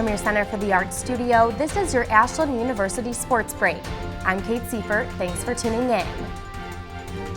From your Center for the Arts studio, this is your Ashland University Sports Break. I'm Kate Siefert. Thanks for tuning in.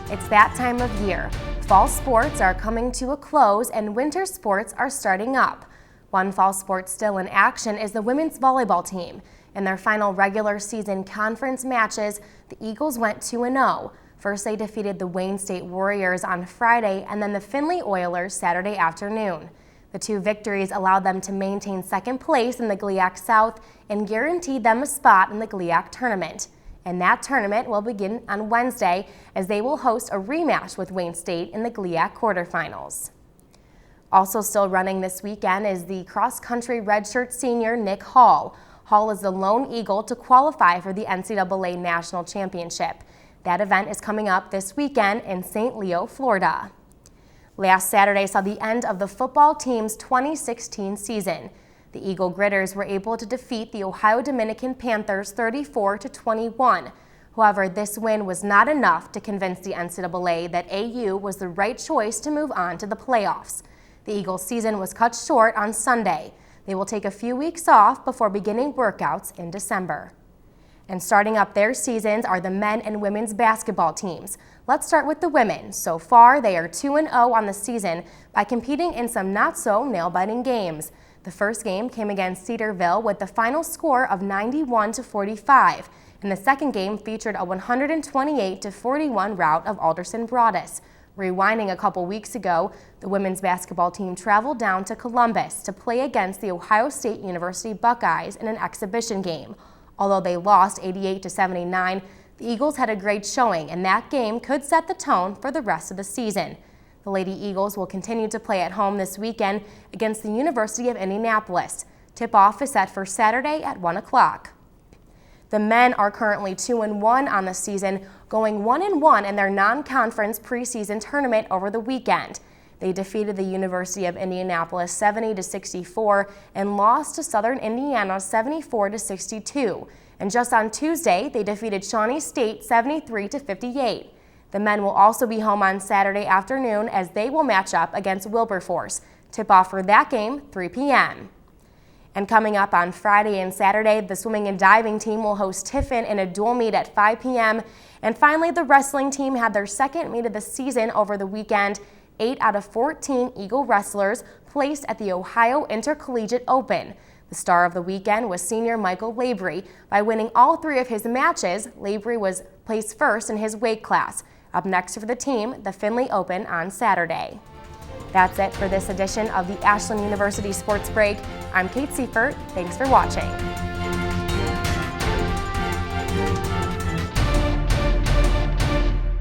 It's that time of year. Fall sports are coming to a close and winter sports are starting up. One fall sport still in action is the women's volleyball team. In their final regular season conference matches, the Eagles went 2-0. First, they defeated the Wayne State Warriors on Friday and then the Findlay Oilers Saturday afternoon. The two victories allowed them to maintain second place in the GLIAC South and guaranteed them a spot in the GLIAC tournament. And that tournament will begin on Wednesday as they will host a rematch with Wayne State in the GLIAC quarterfinals. Also still running this weekend is the cross-country redshirt senior Nick Hall. Hall is the lone Eagle to qualify for the NCAA National Championship. That event is coming up this weekend in St. Leo, Florida. Last Saturday saw the end of the football team's 2016 season. The Eagle Gritters were able to defeat the Ohio Dominican Panthers 34-21. However, this win was not enough to convince the NCAA that AU was the right choice to move on to the playoffs. The Eagles' season was cut short on Sunday. They will take a few weeks off before beginning workouts in December. And starting up their seasons are the men and women's basketball teams. Let's start with the women. So far, they are 2-0 on the season by competing in some not-so-nail-biting games. The first game came against Cedarville with the final score of 91-45, and the second game featured a 128-41 rout of Alderson Broadus. Rewinding a couple weeks ago, the women's basketball team traveled down to Columbus to play against the Ohio State University Buckeyes in an exhibition game. Although they lost 88-79, the Eagles had a great showing, and that game could set the tone for the rest of the season. The Lady Eagles will continue to play at home this weekend against the University of Indianapolis. Tip-off is set for Saturday at 1 o'clock. The men are currently 2-1 on the season, going 1-1 in their non-conference preseason tournament over the weekend. They defeated the University of Indianapolis 70-64 and lost to Southern Indiana 74-62. And just on Tuesday, they defeated Shawnee State 73-58. The men will also be home on Saturday afternoon as they will match up against Wilberforce. Tip-off for that game, 3 p.m. And coming up on Friday and Saturday, the swimming and diving team will host Tiffin in a dual meet at 5 p.m. And finally, the wrestling team had their second meet of the season over the weekend. 8 out of 14 Eagle wrestlers placed at the Ohio Intercollegiate Open. The star of the weekend was senior Michael Labrie. By winning all 3 of his matches, Labrie was placed first in his weight class. Up next for the team, the Findlay Open on Saturday. That's it for this edition of the Ashland University Sports Break. I'm Kate Siefert. Thanks for watching.